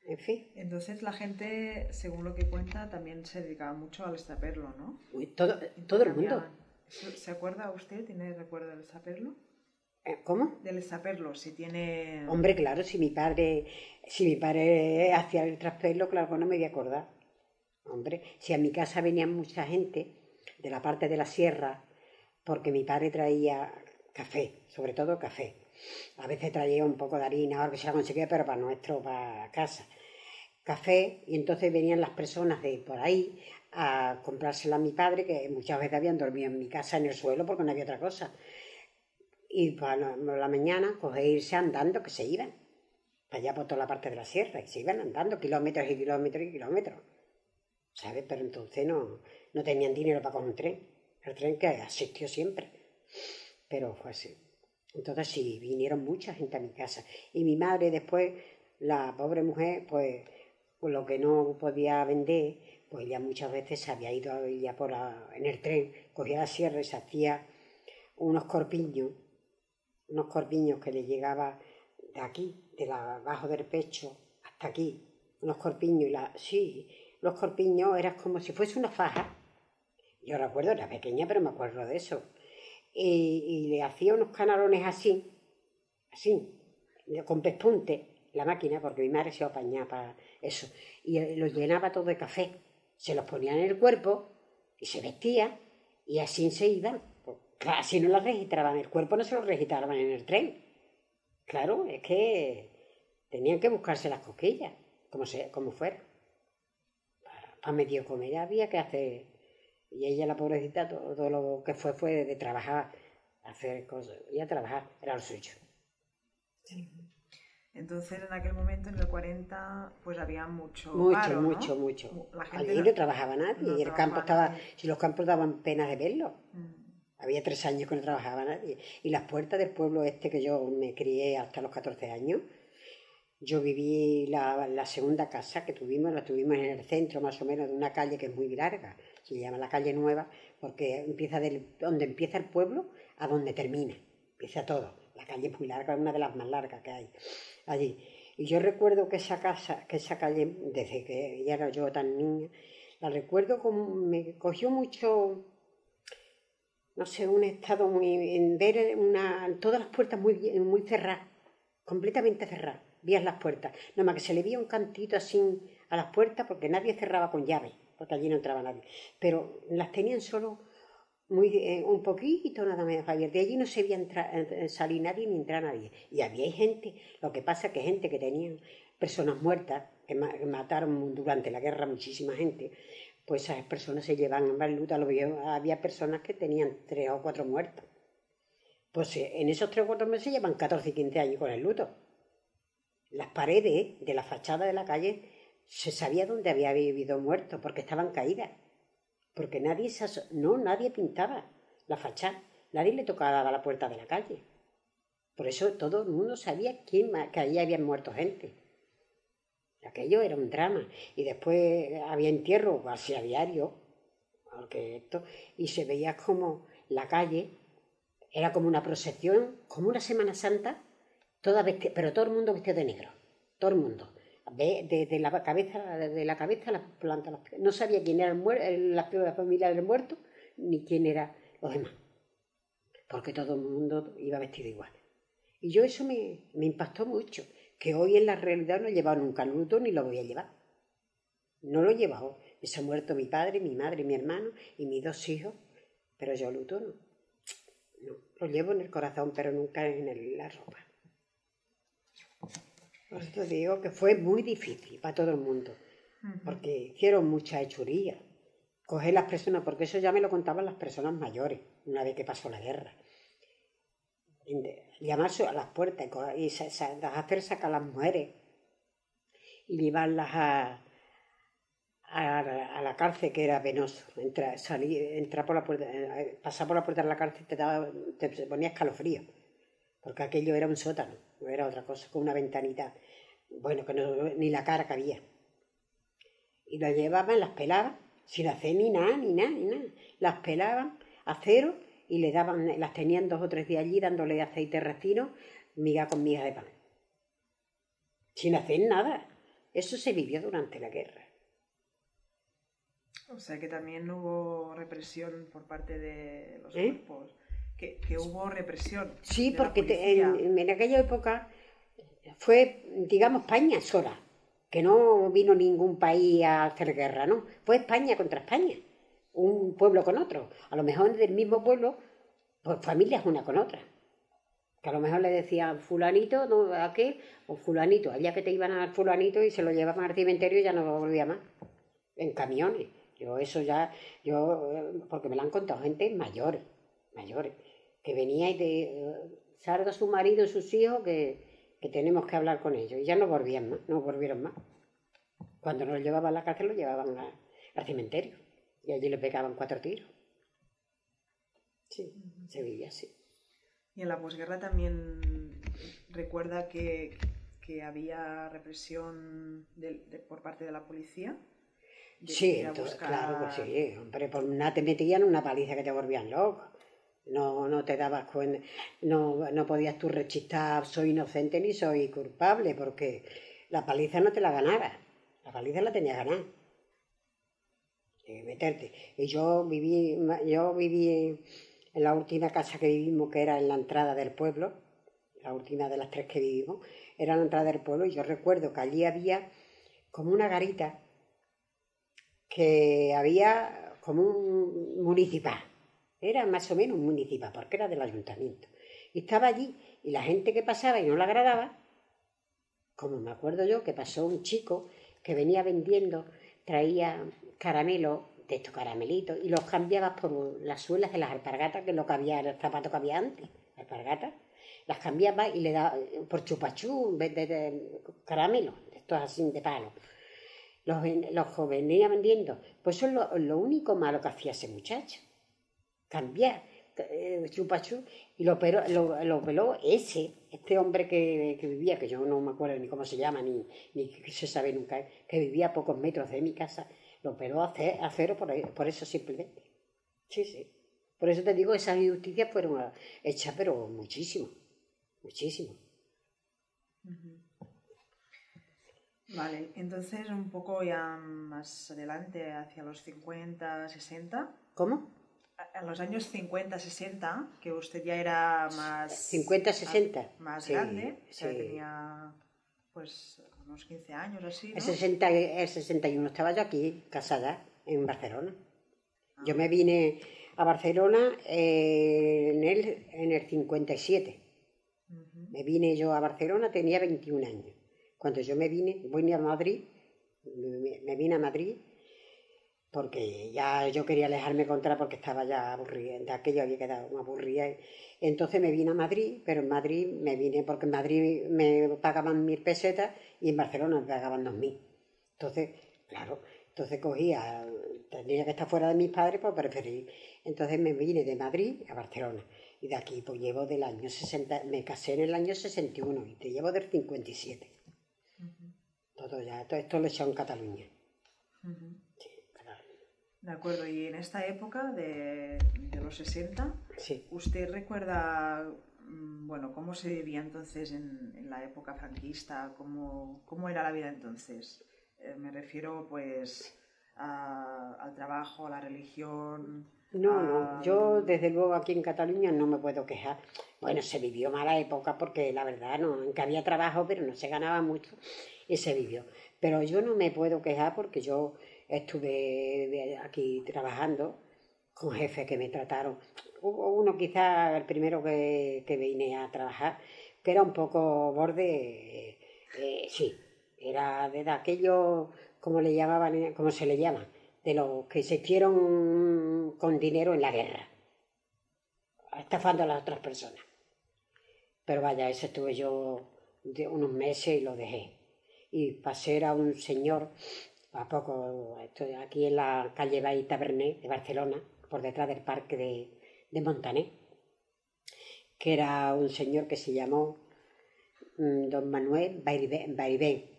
En fin, Entonces la gente, según lo que cuenta, también se dedicaba mucho al estaperlo, ¿no? todo el mundo. Intercambiaban. ¿Se acuerda usted? ¿Tiene recuerdo del estaperlo? ¿Cómo? Del estaperlo, si tiene... Hombre, claro, si mi padre hacía el traspelo, claro que no me voy a acordar. Hombre, si a mi casa venía mucha gente de la parte de la sierra, porque mi padre traía café, sobre todo café. A veces traía un poco de harina, ahora que se la conseguía, pero para nuestro, para casa. Café, y entonces venían las personas de por ahí a comprársela a mi padre, que muchas veces habían dormido en mi casa en el suelo porque no había otra cosa. Y para la mañana, pues irse andando, que se iban, para allá por toda la parte de la sierra, y se iban andando kilómetros y kilómetros y kilómetros, ¿sabes? Pero entonces no tenían dinero para coger un tren, el tren que asistió siempre, pero fue así. Entonces sí, vinieron mucha gente a mi casa. Y mi madre después, la pobre mujer, pues lo que no podía vender, pues ya muchas veces se había ido ya en el tren, cogía la sierra y se hacía unos corpiños, que le llegaba de aquí, abajo del pecho, hasta aquí, unos corpiños, sí, los corpiños eran como si fuese una faja. Yo recuerdo, era pequeña, pero me acuerdo de eso. Y le hacía unos canalones así, con pespunte, la máquina, porque mi madre se apañaba para eso. Y los llenaba todo de café. Se los ponía en el cuerpo y se vestía y así se iban. Pues, claro, así no las registraban. El cuerpo no se lo registraban en el tren. Claro, es que tenían que buscarse las cosquillas, como fuera. Para medio comer había que hacer. Y ella, la pobrecita, todo lo que fue de trabajar, hacer cosas. Y a trabajar, era lo suyo. Sí. Entonces, en aquel momento, en el 40, pues había mucho Mucho, paro, mucho, ¿no? mucho. La gente Allí no trabajaba nadie. no Y el campo trabajaba estaba. nadie. Si los campos daban pena de verlo. Mm. Había 3 años que no trabajaba nadie. Y las puertas del pueblo este que yo me crié hasta los 14 años, yo viví la segunda casa que tuvimos, la tuvimos en el centro más o menos de una calle que es muy larga, se llama la calle Nueva, porque empieza donde empieza el pueblo a donde termina, empieza todo. La calle es muy larga, es una de las más largas que hay allí. Y yo recuerdo que esa calle, desde que ya era yo tan niña, la recuerdo como me cogió mucho, no sé, un estado en ver todas las puertas muy cerradas, completamente cerradas, vías las puertas, nada más que se le veía un cantito así a las puertas porque nadie cerraba con llave, porque allí no entraba nadie, pero las tenían solo un poquito nada más abiertas, de allí no se veía salir nadie ni entrar nadie, y había gente, lo que pasa que gente que tenía personas muertas, que mataron durante la guerra muchísima gente, pues esas personas se llevan más luto. Había personas que tenían 3 o 4 muertos. Pues en esos 3 o 4 meses llevan 14 y 15 años con el luto. Las paredes de la fachada de la calle se sabía dónde había habido muertos porque estaban caídas. Porque nadie pintaba la fachada. Nadie le tocaba la puerta de la calle. Por eso todo el mundo sabía que ahí habían muerto gente. Aquello era un drama. Y después había entierro casi a diario, y se veía como la calle era como una procesión, como una Semana Santa, pero todo el mundo vestido de negro, todo el mundo. De la cabeza a la planta de los pies. No sabía quién era la familia del muerto, ni quién era los demás, porque todo el mundo iba vestido igual. Y yo eso me impactó mucho, que hoy en la realidad no he llevado nunca luto ni lo voy a llevar. No lo he llevado. Se ha muerto mi padre, mi madre, mi hermano y mis 2 hijos, pero yo luto no. No, lo llevo en el corazón, pero nunca en la ropa. Por eso digo que fue muy difícil para todo el mundo, porque hicieron mucha hechuría. Coger las personas, porque eso ya me lo contaban las personas mayores, una vez que pasó la guerra. Llamarse a las puertas y hacer sacar a las mujeres y llevarlas a la cárcel, que era penoso. Entrar por la puerta, pasar por la puerta de la cárcel te ponía escalofrío, porque aquello era un sótano, no era otra cosa, con una ventanita, bueno, que ni la cara cabía. Y las llevaban, las pelaban, sin hacer ni nada. Las pelaban a cero y las tenían 2 o 3 días allí dándole aceite racino, miga con miga de pan. Sin hacer nada. Eso se vivió durante la guerra. O sea que también hubo represión por parte de los cuerpos. Que hubo represión. Sí, de porque la policía. en aquella época fue, digamos, España sola, que no vino ningún país a hacer guerra, ¿no? Fue España contra España, un pueblo con otro. A lo mejor del mismo pueblo, pues familias una con otra. Que a lo mejor le decían fulanito, no, aquel, o fulanito, allá que te iban a dar fulanito y se lo llevaban al cementerio y ya no volvía más, en camiones. Porque me lo han contado gente mayores, que venía y te salga su marido y sus hijos que tenemos que hablar con ellos. Y ya no volvieron más. Cuando nos llevaban a la cárcel, lo llevaban al cementerio. Y allí le pegaban 4 tiros. Sí, se vivía así. Y en la posguerra también recuerda que había represión por parte de la policía. Sí, claro que sí, hombre, por nada te metían una paliza que te volvían loco. No te dabas cuenta, no podías tú rechistar soy inocente ni soy culpable, porque la paliza no te la ganabas, la paliza la tenías ganada. Meterte. Y yo viví en la última casa que vivimos, que era en la entrada del pueblo, la última de las 3 que vivimos, era en la entrada del pueblo, y yo recuerdo que allí había como una garita, que había como un municipal, era más o menos un municipal, porque era del ayuntamiento, y estaba allí, y la gente que pasaba y no le agradaba, como me acuerdo yo, que pasó un chico que venía vendiendo, traía caramelos, de estos caramelitos, y los cambiaba por las suelas de las alpargatas, que es lo que había, el zapato que había antes, alpargatas, las cambiaba y le daba por chupachú, en vez de caramelos, estos así de palo. Los venía vendiendo. Pues eso es lo único malo que hacía ese muchacho. Cambiar chupachú. Y lo peló este hombre que vivía, que yo no me acuerdo ni cómo se llama, ni se sabe nunca, que vivía a pocos metros de mi casa, lo peló a cero por eso simplemente. Sí. Por eso te digo, esas injusticias fueron hechas, pero muchísimo. Vale, entonces un poco ya más adelante, hacia los 50, 60. ¿Cómo? A los años 50, 60, que usted ya era más... 50, 60. Más sí, grande, o sea, sí. tenía pues unos 15 años así, ¿no? El 61 estaba yo aquí, casada, en Barcelona. Yo me vine a Barcelona en el 57. Me vine yo a Barcelona, tenía 21 años. Cuando yo me vine a Madrid, me vine a Madrid porque ya yo quería alejarme contra porque estaba ya aburrida, de aquello había quedado aburrida. Entonces me vine a Madrid, pero en Madrid me vine porque en Madrid me pagaban 1000 pesetas y en Barcelona me pagaban 2000. Entonces, claro, tendría que estar fuera de mis padres, pues preferí. Entonces me vine de Madrid a Barcelona. Y de aquí pues llevo del año 60, me casé en el año 61 y te llevo del 57. Todo esto lo he hecho en Cataluña. Sí, Cataluña. De acuerdo, y en esta época de los 60, sí. ¿Usted recuerda, bueno, cómo se vivía entonces en la época franquista? ¿Cómo era la vida entonces? Me refiero pues al trabajo, a la religión... No, yo desde luego aquí en Cataluña no me puedo quejar. Bueno, se vivió mala época porque la verdad no, en que había trabajo pero no se ganaba mucho y se vivió. Pero yo no me puedo quejar porque yo estuve aquí trabajando con jefes que me trataron. Hubo uno quizás el primero que vine a trabajar que era un poco borde, sí, era de aquello como se le llama, de los que se hicieron con dinero en la guerra, estafando a las otras personas. Pero vaya, eso estuve yo de unos meses y lo dejé. Y pasé a un señor, a poco, estoy aquí en la calle Bay Taberné de Barcelona, por detrás del parque de Montaner, que era un señor que se llamó don Manuel Bairibén.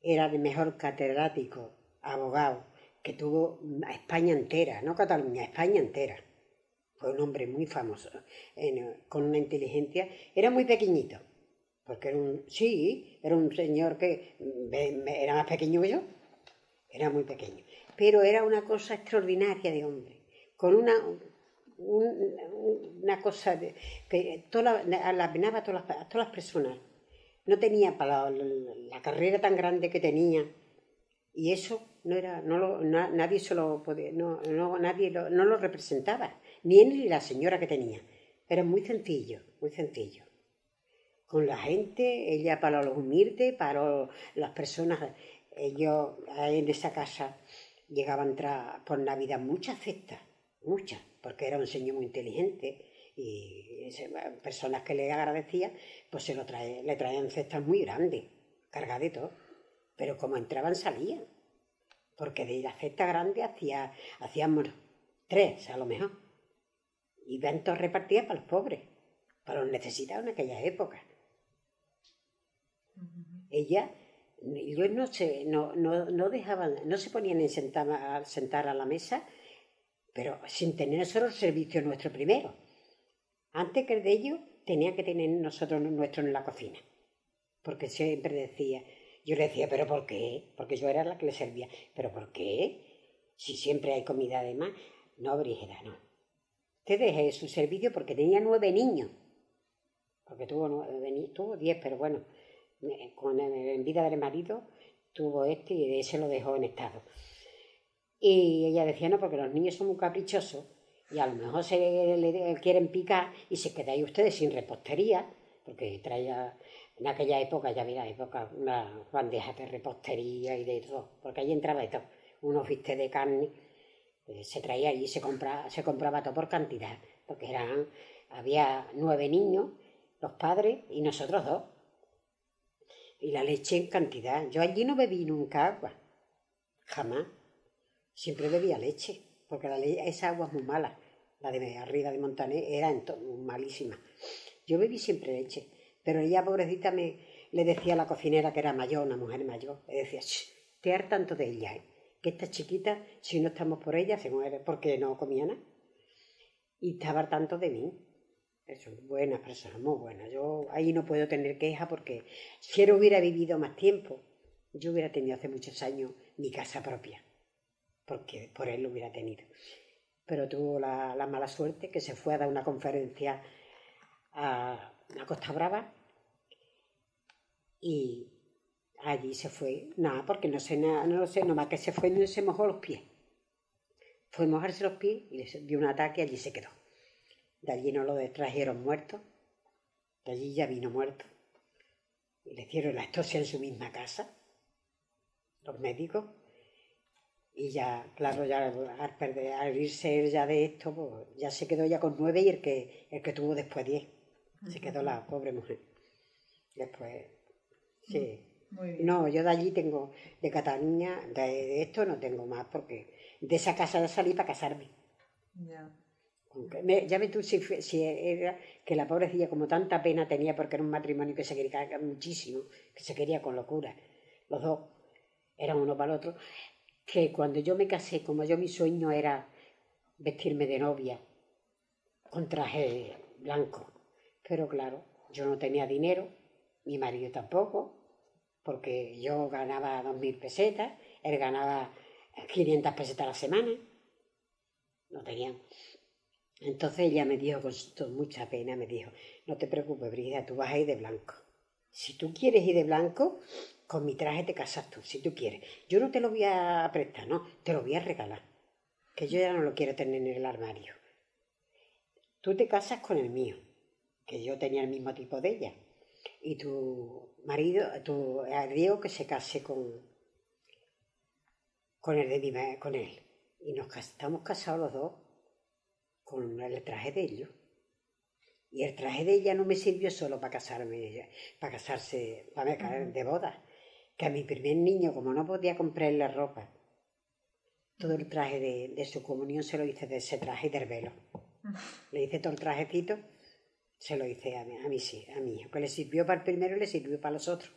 Era el mejor catedrático, abogado, que tuvo a España entera, no Cataluña, España entera. Fue un hombre muy famoso, con una inteligencia. Era muy pequeñito, porque era sí, era un señor que era más pequeño que yo, era muy pequeño, pero era una cosa extraordinaria de hombre, con una cosa que la apenaba a todas las personas. No tenía para la carrera tan grande que tenía, y eso nadie se lo podía, nadie no lo representaba, ni él ni la señora que tenía. Era muy sencillo, muy sencillo. Con la gente, ella para los humildes, para las personas. Ellos en esa casa llegaban por Navidad muchas cestas, muchas, porque era un señor muy inteligente y personas que le agradecía, pues le traían cestas muy grandes, cargadas de todo. Pero como entraban, salían. Porque de la cesta grande hacíamos 3, a lo mejor. Y ventos repartidas para los pobres, para los necesitados en aquella época. Ellos no dejaban, no se ponían a sentar a la mesa, pero sin tener nosotros el servicio nuestro primero. Antes que el de ellos, tenía que tener nosotros nuestro en la cocina. Porque siempre decía, yo le decía, ¿pero por qué? Porque yo era la que le servía. ¿Pero por qué? Si siempre hay comida de más. No, Brígida, no. Te dejé su servicio porque tenía 9 niños. Porque tuvo 10, pero bueno, en vida del marido tuvo y ese lo dejó en estado. Y ella decía, no, porque los niños son muy caprichosos y a lo mejor le quieren picar y se quedáis ustedes sin repostería, porque traía en aquella época, ya mira, una bandeja de repostería y de todo, porque allí entraba de todo, unos bistecs de carne, se traía y se compraba todo por cantidad, porque había 9 niños, los padres y nosotros 2, y la leche en cantidad. Yo allí no bebí nunca agua, jamás, siempre bebía leche, porque esa agua es muy mala, la de arriba de Montaner era malísima. Yo bebí siempre leche, pero ella, pobrecita, le decía a la cocinera, que era mayor, una mujer mayor, le decía, te hartas tanto de ella, que esta chiquita, si no estamos por ella, se muere, porque no comía nada. Y estaba tanto de mí. Eso, buenas personas, muy buenas. Yo ahí no puedo tener queja, porque si él hubiera vivido más tiempo, yo hubiera tenido hace muchos años mi casa propia, porque por él lo hubiera tenido. Pero tuvo la mala suerte que se fue a dar una conferencia a Costa Brava y allí se fue, nada, porque no sé, nomás que se fue y se mojó los pies. Fue a mojarse los pies y le dio un ataque y allí se quedó. De allí no lo trajeron muerto, de allí ya vino muerto. Y le hicieron la autopsia en su misma casa, los médicos. Y ya, claro, ya al irse él ya de esto, pues ya se quedó ya con 9 y el que tuvo después 10. Se quedó la pobre mujer. Después, sí. Muy bien. No, yo de allí tengo, de Cataluña, de esto no tengo más, porque de esa casa salí para casarme. Ya. Ya ves tú si era que la pobrecilla como tanta pena tenía, porque era un matrimonio que se quería muchísimo, que se quería con locura. Los dos eran uno para el otro. Que cuando yo me casé, como mi sueño era vestirme de novia con traje blanco, pero claro, yo no tenía dinero, mi marido tampoco, porque yo ganaba 2.000 pesetas, él ganaba 500 pesetas a la semana, no tenían. Entonces ella me dijo con mucha pena, me dijo, no te preocupes, Brígida, tú vas a ir de blanco. Si tú quieres ir de blanco, con mi traje te casas tú, si tú quieres. Yo no te lo voy a prestar, no, te lo voy a regalar, que yo ya no lo quiero tener en el armario. Tú te casas con el mío, que yo tenía el mismo tipo de ella. Y tu marido, Diego, que se case con él. Y estamos casados los dos con el traje de ellos. Y el traje de ella no me sirvió solo para casarse, para de boda. Que a mi primer niño, como no podía comprarle ropa, todo el traje de su comunión se lo hice de ese traje y del velo. Le hice todo el trajecito, se lo hice a mi hijo. Que le sirvió para el primero y le sirvió para los otros.